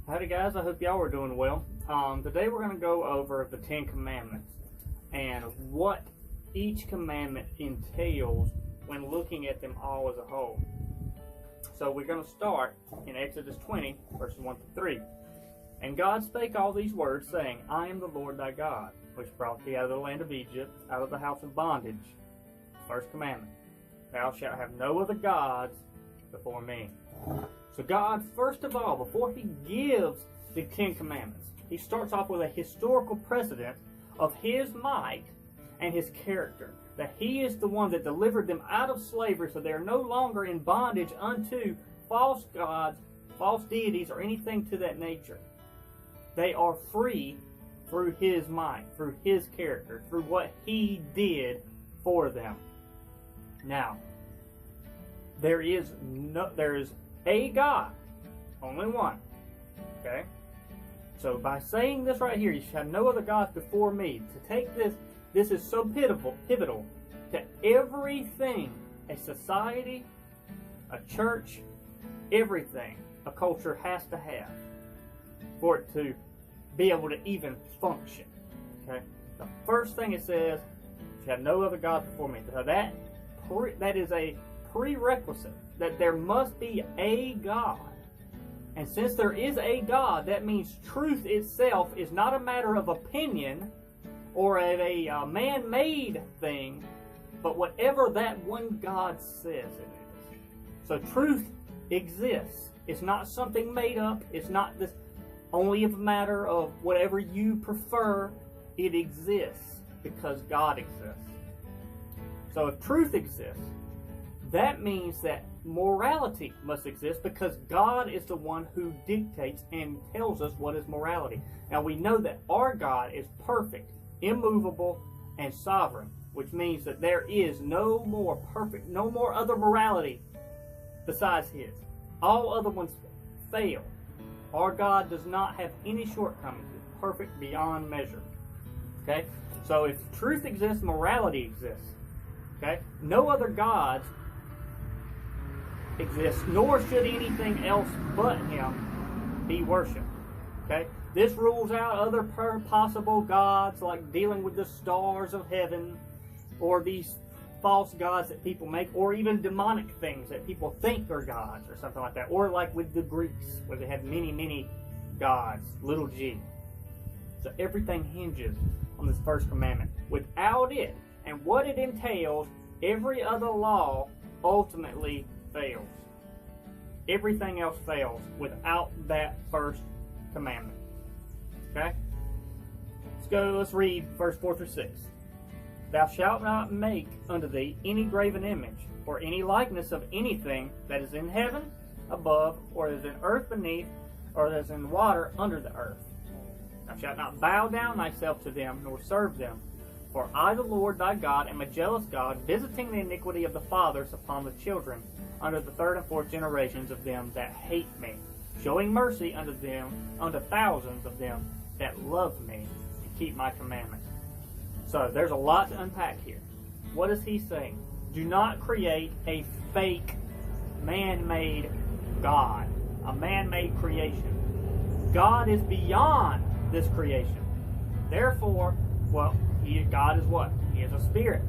Howdy guys, I hope y'all are doing well. Today we're going to go over the 10 Commandments and what each commandment entails when looking at them all as a whole. So we're going to start in Exodus 20, verses 1 to 3. And God spake all these words, saying, I am the Lord thy God, which brought thee out of the land of Egypt, out of the house of bondage. First commandment, thou shalt have no other gods before me. So God, first of all, before he gives the 10 Commandments, he starts off with a historical precedent of his might and his character. That he is the one that delivered them out of slavery, so they are no longer in bondage unto false gods, false deities, or anything to that nature. They are free through his might, through his character, through what he did for them. Now, there is a God, only one. Okay? So by saying this right here, you shall have no other gods before me. To take this is so pivotal to everything a society, a church, everything a culture has to have for it to be able to even function. Okay? The first thing it says, you shall have no other gods before me. So that is a prerequisite, that there must be a God. And since there is a God, that means truth itself is not a matter of opinion or of a man-made thing, but whatever that one God says it is. So truth exists. It's not something made up. It's not this only a matter of whatever you prefer. It exists because God exists. So if truth exists, that means that morality must exist because God is the one who dictates and tells us what is morality. Now we know that our God is perfect, immovable, and sovereign, which means that there is no more other morality besides his. All other ones fail. Our God does not have any shortcomings. It's perfect beyond measure. Okay? So if truth exists, morality exists. Okay? No other gods exists, nor should anything else but him be worshipped. Okay? This rules out other possible gods, like dealing with the stars of heaven, or these false gods that people make, or even demonic things that people think are gods, or something like that. Or like with the Greeks, where they had many gods, little g. So everything hinges on this first commandment. Without it, and what it entails, every other law ultimately fails. Everything else fails without that first commandment. Okay? Let's read verse 4 through 6. Thou shalt not make unto thee any graven image, or any likeness of anything that is in heaven above, or is in earth beneath, or that is in water under the earth. Thou shalt not bow down thyself to them, nor serve them. For I, the Lord thy God, am a jealous God, visiting the iniquity of the fathers upon the children, unto the third and fourth generations of them that hate me, showing mercy unto thousands of them that love me and keep my commandments. So there's a lot to unpack here. What is he saying? Do not create a fake man-made God, a man-made creation. God is beyond this creation. Therefore, God is what? He is a spirit.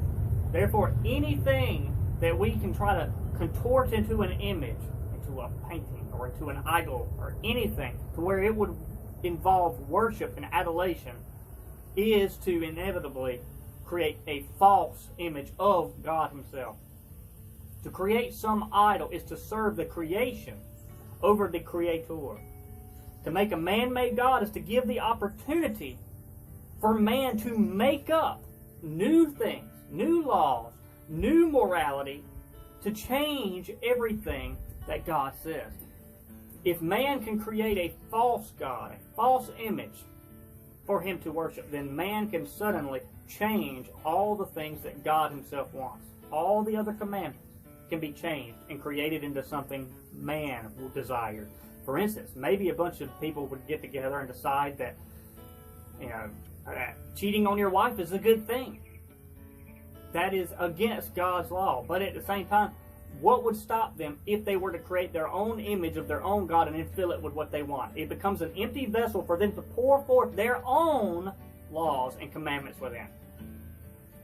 Therefore, anything that we can try to contort into an image, into a painting, or into an idol, or anything, to where it would involve worship and adulation, is to inevitably create a false image of God himself. To create some idol is to serve the creation over the Creator. To make a man-made God is to give the opportunity for man to make up new things, new laws, new morality, to change everything that God says. If man can create a false God, a false image for him to worship, then man can suddenly change all the things that God himself wants. All the other commandments can be changed and created into something man will desire. For instance, maybe a bunch of people would get together and decide that, cheating on your wife is a good thing. That is against God's law. But at the same time, what would stop them if they were to create their own image of their own God and then fill it with what they want? It becomes an empty vessel for them to pour forth their own laws and commandments within.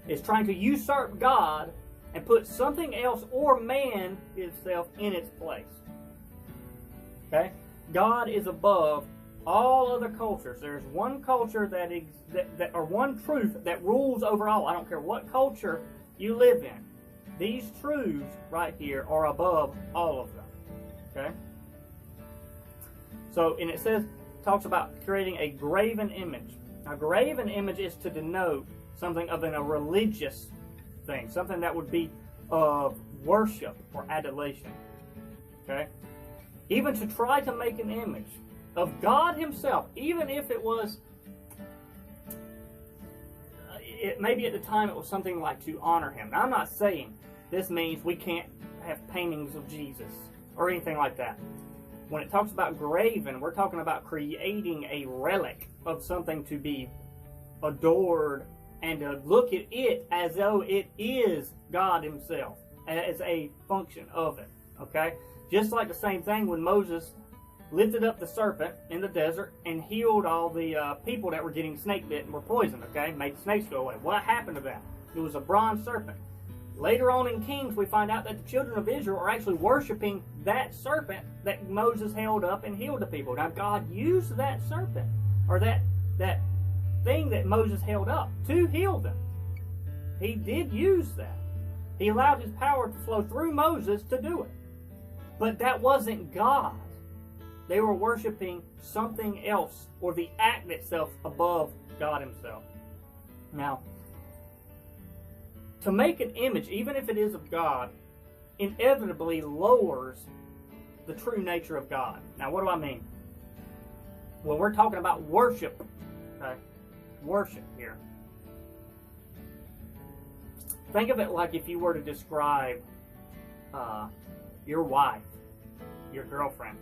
It's trying to usurp God and put something else or man itself in its place. Okay? God is above all other cultures. There's one culture or one truth that rules over all. I don't care what culture you live in. These truths right here are above all of them. Okay? So, and it says, talks about creating a graven image. A graven image is to denote something of a religious thing, something that would be of worship or adulation. Okay? Even to try to make an image of God himself, even if it was, maybe at the time it was something like to honor him. Now, I'm not saying this means we can't have paintings of Jesus or anything like that. When it talks about graven, we're talking about creating a relic of something to be adored and to look at it as though it is God himself, as a function of it. Okay? Just like the same thing when Moses lifted up the serpent in the desert and healed all the people that were getting snake bit and were poisoned, okay? Made the snakes go away. What happened to that? It was a bronze serpent. Later on in Kings, we find out that the children of Israel are actually worshiping that serpent that Moses held up and healed the people. Now, God used that serpent, or that thing that Moses held up, to heal them. He did use that. He allowed his power to flow through Moses to do it. But that wasn't God. They were worshiping something else, or the act itself above God himself. Now, to make an image, even if it is of God, inevitably lowers the true nature of God. Now, what do I mean? Well, we're talking about worship. Okay? Worship here. Think of it like if you were to describe your wife, your girlfriend,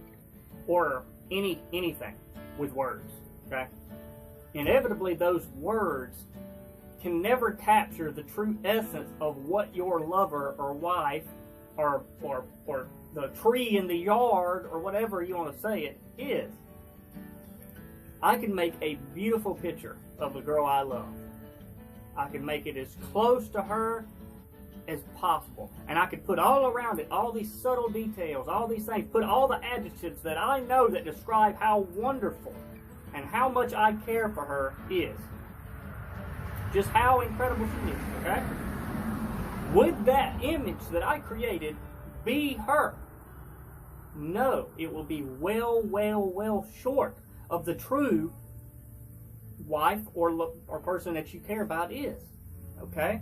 or anything with words. Okay? Inevitably, those words can never capture the true essence of what your lover or wife or the tree in the yard or whatever you want to say it is. I can make a beautiful picture of the girl I love. I can make it as close to her as possible. And I could put all around it all these subtle details, all these things, put all the adjectives that I know that describe how wonderful and how much I care for her is. Just how incredible she is, okay? Would that image that I created be her? No, it will be well short of the true wife or person that you care about is, okay?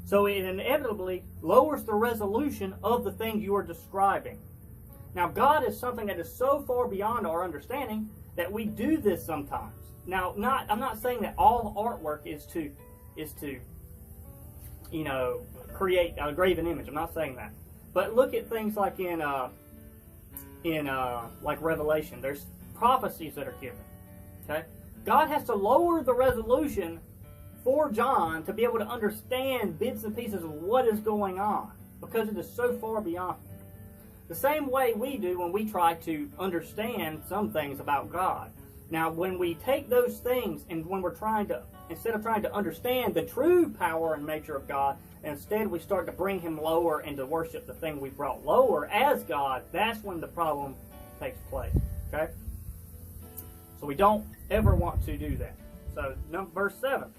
So it inevitably lowers the resolution of the thing you are describing. Now, God is something that is so far beyond our understanding that we do this sometimes. Now, I'm not saying that all artwork is to create a graven image. I'm not saying that. But look at things like in like Revelation. There's prophecies that are given. Okay? God has to lower the resolution for John to be able to understand bits and pieces of what is going on, because it is so far beyond. The same way we do when we try to understand some things about God. Now, when we take those things and when we're instead of trying to understand the true power and nature of God, instead we start to bring him lower and to worship the thing we brought lower as God, that's when the problem takes place. Okay? So we don't ever want to do that. So, verse 7.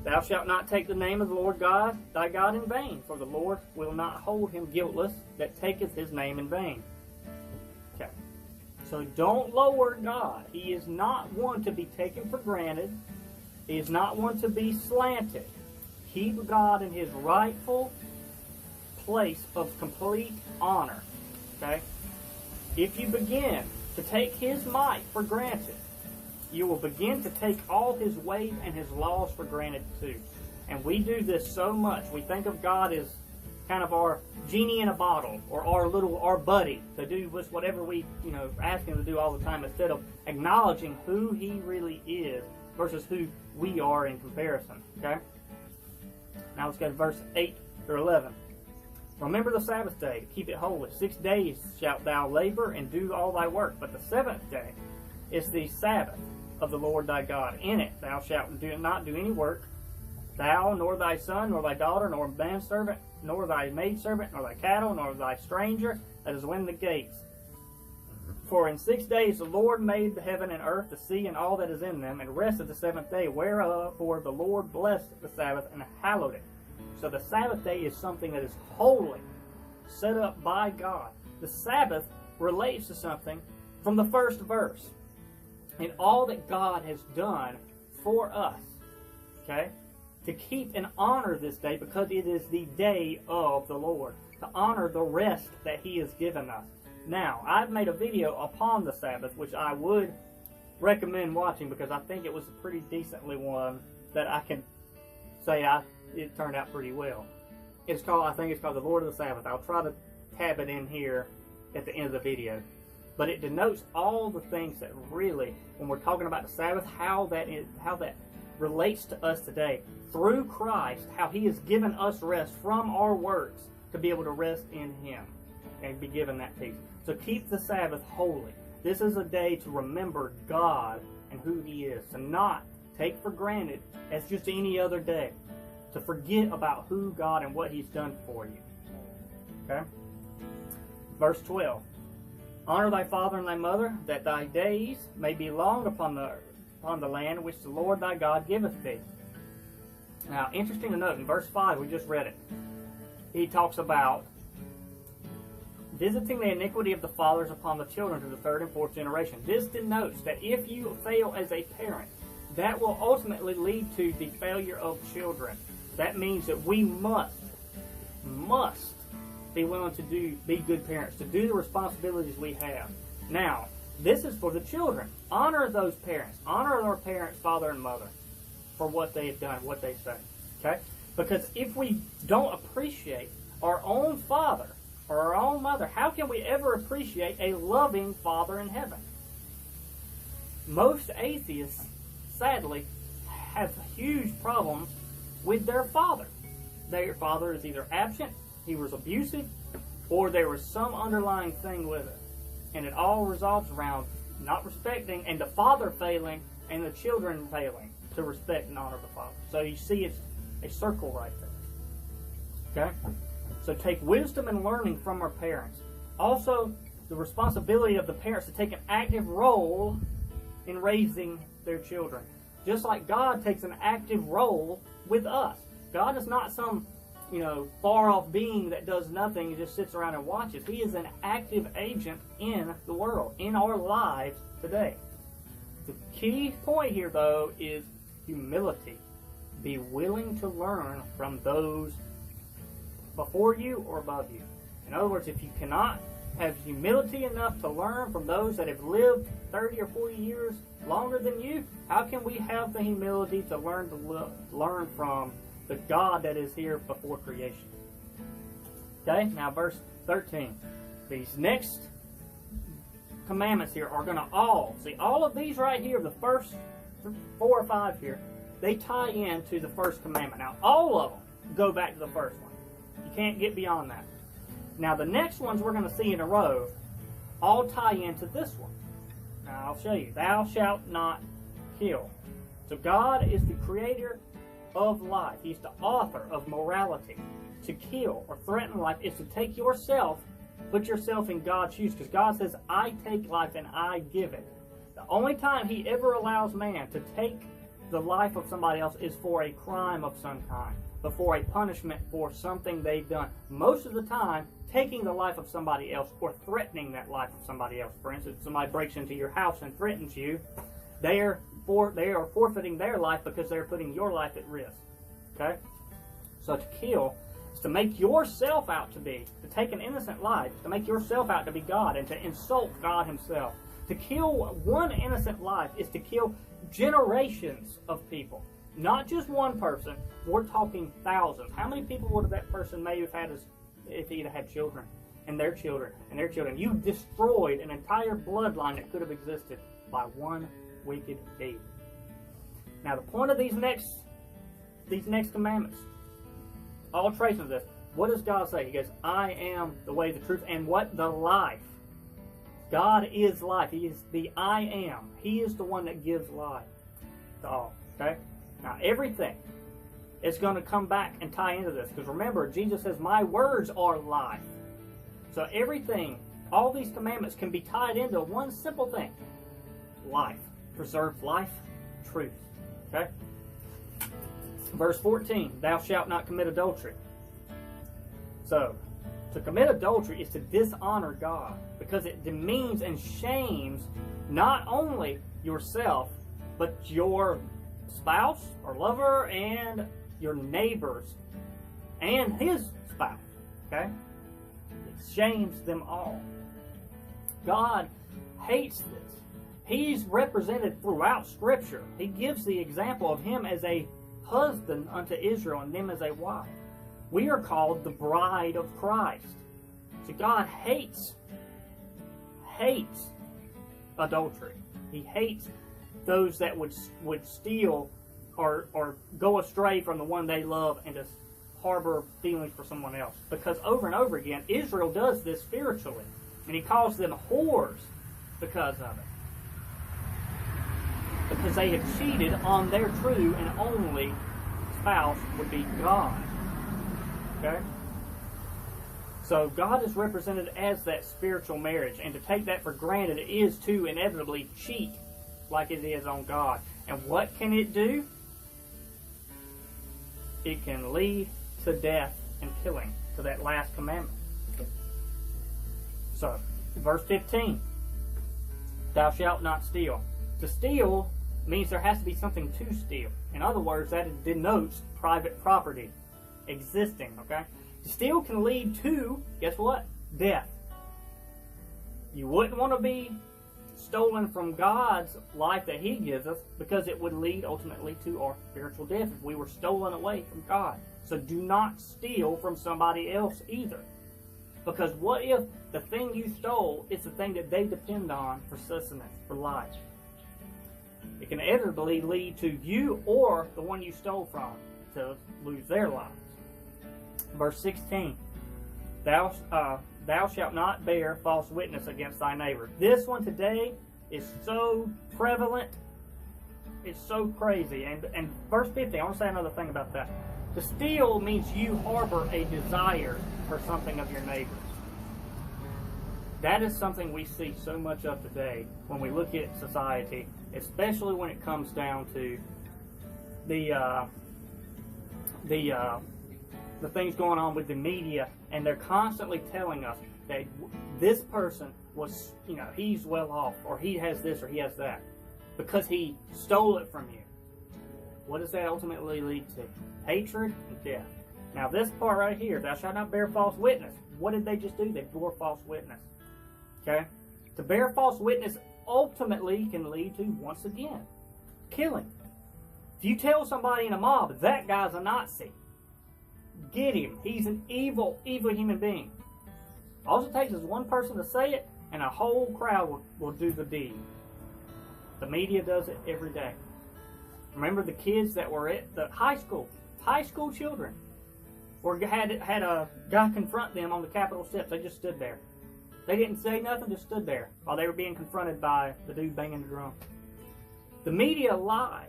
Thou shalt not take the name of the Lord God, thy God, in vain, for the Lord will not hold him guiltless that taketh his name in vain. Okay. So don't lower God. He is not one to be taken for granted. He is not one to be slanted. Keep God in his rightful place of complete honor. Okay? If you begin to take his might for granted, you will begin to take all his ways and his laws for granted too. And we do this so much. We think of God as kind of our genie in a bottle, or our buddy to do with whatever we ask him to do all the time, instead of acknowledging who he really is versus who we are in comparison. Okay? Now let's go to verse 8 through 11. Remember the Sabbath day to keep it holy. 6 days shalt thou labor and do all thy work, but the seventh day is the Sabbath of the Lord thy God. In it thou shalt not do any work, thou, nor thy son, nor thy daughter, nor manservant, nor thy maidservant, nor thy cattle, nor thy stranger that is within the gates. For in 6 days the Lord made the heaven and earth, the sea, and all that is in them, and rested the seventh day, wherefore the Lord blessed the Sabbath and hallowed it. So the Sabbath day is something that is holy, set up by God. The Sabbath relates to something from the first verse, and all that God has done for us, okay? To keep and honor this day, because it is the day of the Lord, to honor the rest that He has given us. Now, I've made a video upon the Sabbath, which I would recommend watching, because I think it was a pretty decently one that I can say it turned out pretty well. I think it's called The Lord of the Sabbath. I'll try to tab it in here at the end of the video. But it denotes all the things that really, when we're talking about the Sabbath, how that relates to us today. Through Christ, how He has given us rest from our works to be able to rest in Him and be given that peace. So keep the Sabbath holy. This is a day to remember God and who He is. To not take for granted as just any other day. To forget about who God and what He's done for you. Okay? Verse 12. Honor thy father and thy mother, that thy days may be long upon the land which the Lord thy God giveth thee. Now, interesting to note, in verse 5, we just read it. He talks about visiting the iniquity of the fathers upon the children to the third and fourth generation. This denotes that if you fail as a parent, that will ultimately lead to the failure of children. That means that we must be willing to be good parents, to do the responsibilities we have. Now, this is for the children. Honor those parents. Honor our parents, father and mother, for what they have done, what they say. Okay? Because if we don't appreciate our own father or our own mother, how can we ever appreciate a loving Father in heaven? Most atheists, sadly, have huge problems with their father. Their father is either absent, he was abusive, or there was some underlying thing with it. And it all resolves around not respecting, and the father failing, and the children failing to respect and honor the father. So you see it's a circle right there. Okay? So take wisdom and learning from our parents. Also, the responsibility of the parents to take an active role in raising their children. Just like God takes an active role with us. God is not some, far-off being that does nothing and just sits around and watches. He is an active agent in the world, in our lives today. The key point here, though, is humility. Be willing to learn from those before you or above you. In other words, if you cannot have humility enough to learn from those that have lived 30 or 40 years longer than you, how can we have the humility to learn from the God that is here before creation? Okay, now verse 13. These next commandments here are going to all of these right here, the first 4 or 5 here, they tie into the first commandment. Now, all of them go back to the first one. You can't get beyond that. Now, the next ones we're going to see in a row all tie into this one. Now, I'll show you. Thou shalt not kill. So God is the creator of life. He's the author of morality. To kill or threaten life is to take yourself, put yourself in God's shoes, because God says, I take life and I give it. The only time He ever allows man to take the life of somebody else is for a crime of some kind, before a punishment for something they've done. Most of the time, taking the life of somebody else or threatening that life of somebody else. For instance, somebody breaks into your house and threatens you, they are forfeiting their life because they're putting your life at risk. Okay? So to kill is to make yourself out to take an innocent life, to make yourself out to be God and to insult God Himself. To kill one innocent life is to kill generations of people. Not just one person. We're talking thousands. How many people would that person may have had if he'd had children, and their children, and their children? You destroyed an entire bloodline that could have existed by one wicked deed. Now, the point of these next commandments, all traces of this, what does God say? He goes, I am the way, the truth, and what? The life. God is life. He is the I am. He is the one that gives life to all. Okay? Now, everything is going to come back and tie into this. Because remember, Jesus says, my words are life. So everything, all these commandments can be tied into one simple thing. Life. Preserve life, truth. Okay? Verse 14, thou shalt not commit adultery. So, to commit adultery is to dishonor God, because it demeans and shames not only yourself, but your spouse or lover and your neighbors and his spouse. Okay? It shames them all. God hates this. He's represented throughout Scripture. He gives the example of him as a husband unto Israel and them as a wife. We are called the bride of Christ. So God hates adultery. He hates those that would steal or go astray from the one they love and just harbor feelings for someone else. Because over and over again, Israel does this spiritually. And he calls them whores because of it. Because they have cheated on their true and only spouse would be God. Okay? So God is represented as that spiritual marriage, and to take that for granted is to inevitably cheat like it is on God. And what can it do? It can lead to death and killing, to that last commandment. So, verse 15, thou shalt not steal. To steal means there has to be something to steal. In other words, that denotes private property existing, okay? To steal can lead to, guess what? Death. You wouldn't want to be stolen from God's life that He gives us, because it would lead ultimately to our spiritual death if we were stolen away from God. So do not steal from somebody else either. Because what if the thing you stole is the thing that they depend on for sustenance, for life? It can inevitably lead to you or the one you stole from to lose their lives. Verse 16, thou shalt not bear false witness against thy neighbor. This one today is so prevalent. It's so crazy. And verse 15, I want to say another thing about that. To steal means you harbor a desire for something of your neighbor. That is something we see so much of today when we look at society, especially when it comes down to the things going on with the media, and they're constantly telling us that this person was, he's well off, or he has this, or he has that, because he stole it from you. What does that ultimately lead to? Hatred and death. Now this part right here, thou shalt not bear false witness. What did they just do? They bore false witness. Okay? To bear false witness ultimately can lead to, once again, killing. If you tell somebody in a mob, that guy's a Nazi, get him. He's an evil, evil human being. All it takes is one person to say it, and a whole crowd will do the deed. The media does it every day. Remember the kids that were at the high school children, had a guy confront them on the Capitol steps. They just stood there. They didn't say nothing, just stood there while they were being confronted by the dude banging the drum. The media lied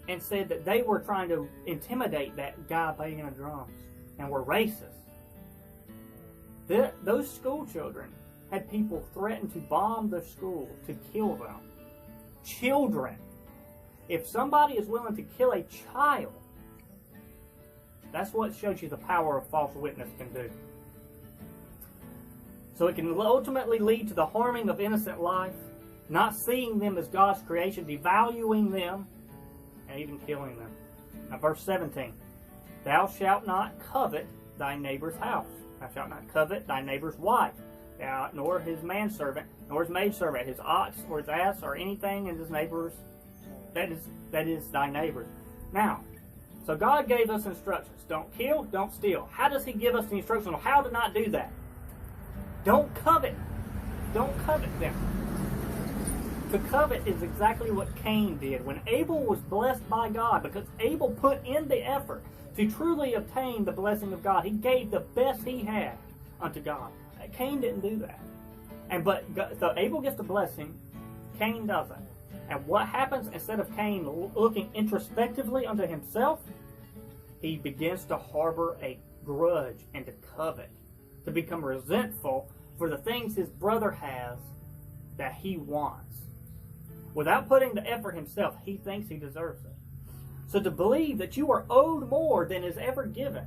and said that they were trying to intimidate that guy banging the drums and were racist. Those school children had people threaten to bomb their school, to kill them. Children. If somebody is willing to kill a child, that's what shows you the power of false witness can do. So it can ultimately lead to the harming of innocent life, not seeing them as God's creation, devaluing them, and even killing them. Now verse 17, thou shalt not covet thy neighbor's house. Thou shalt not covet thy neighbor's wife, nor his manservant, nor his maidservant, his ox or his ass, or anything in his neighbor's. That is thy neighbor's. Now, so God gave us instructions. Don't kill, don't steal. How does He give us the instructions on how to not do that? Don't covet. Don't covet them. To covet is exactly what Cain did when Abel was blessed by God, because Abel put in the effort To truly obtain the blessing of God, he gave the best he had unto God. Cain didn't do that. So Abel gets the blessing, Cain doesn't. And what happens instead of Cain looking introspectively unto himself? He begins to harbor a grudge and to covet, to become resentful for the things his brother has that he wants. Without putting the effort himself, he thinks he deserves it. So to believe that you are owed more than is ever given.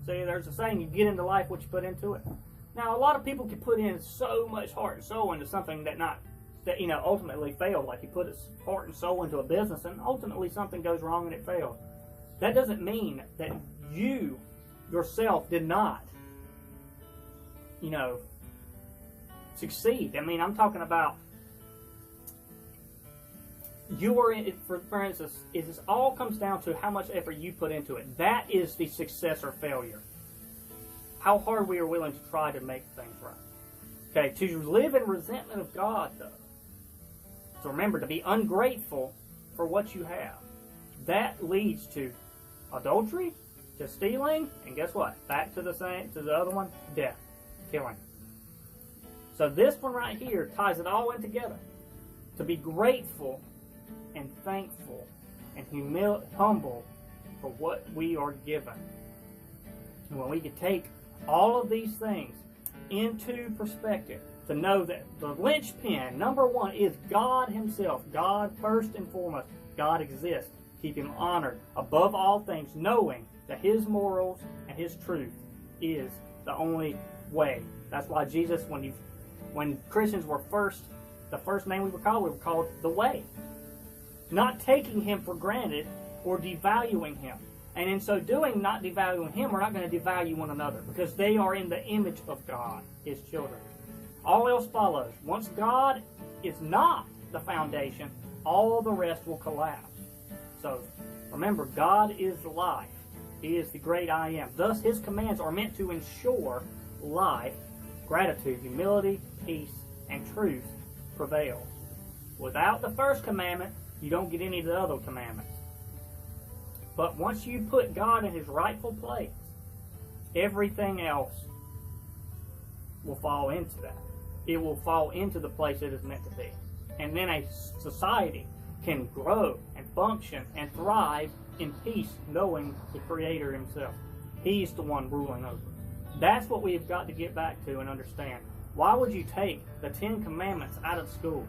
See, there's a saying, you get into life what you put into it. Now, a lot of people can put in so much heart and soul into something that ultimately failed. Like he put his heart and soul into a business, and ultimately something goes wrong and it failed. That doesn't mean that you yourself did not, succeed. I mean, I'm talking about you are in, for instance, it all comes down to how much effort you put into it. That is the success or failure. How hard we are willing to try to make things right. Okay, to live in resentment of God, though. So remember, to be ungrateful for what you have. That leads to adultery, to stealing, and guess what? Back to the other one, death, killing. So this one right here ties it all in together. To be grateful and thankful and humble for what we are given. And when we can take all of these things into perspective, to know that the linchpin, number one, is God himself. God first and foremost. God exists. Keep him honored above all things, knowing that his morals and his truth is the only way. That's why Jesus, when Christians were the first name we were called the Way. Not taking him for granted or devaluing him. And in so doing, not devaluing him, we're not going to devalue one another, because they are in the image of God, his children. All else follows. Once God is not the foundation, all the rest will collapse. So remember, God is the life. He is the great I am. Thus, his commands are meant to ensure life, gratitude, humility, peace, and truth prevail. Without the first commandment, you don't get any of the other commandments. But once you put God in his rightful place, everything else will fall into that. It will fall into the place it is meant to be. And then a society can grow and function and thrive in peace, knowing the Creator himself. He's the one ruling over it. That's what we've got to get back to and understand. Why would you take the 10 Commandments out of school?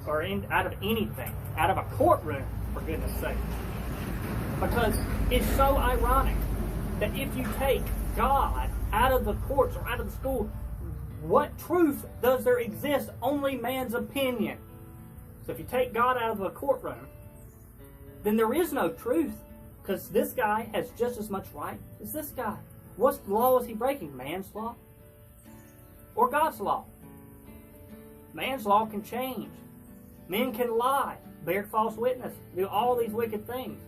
Or out of anything? Out of a courtroom, for goodness sake. Because it's so ironic that if you take God out of the courts or out of the school, what truth does there exist? Only man's opinion. So if you take God out of the courtroom, then there is no truth, because this guy has just as much right as this guy. What law is he breaking? Man's law? Or God's law? Man's law can change. Men can lie, bear false witness, do all these wicked things.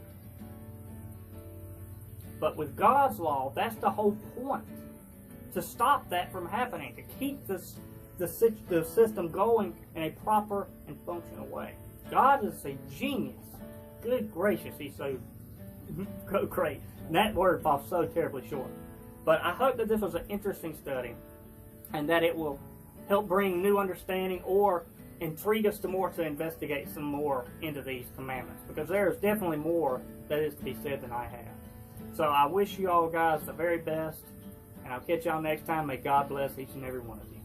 But with God's law, that's the whole point. To stop that from happening, to keep the system going in a proper and functional way. God is a genius. Good gracious, he's so great. And that word falls so terribly short. But I hope that this was an interesting study, and that it will help bring new understanding or intrigue us to investigate some more into these commandments, because there is definitely more that is to be said than I have. So I wish you all guys the very best, and I'll catch y'all next time. May God bless each and every one of you.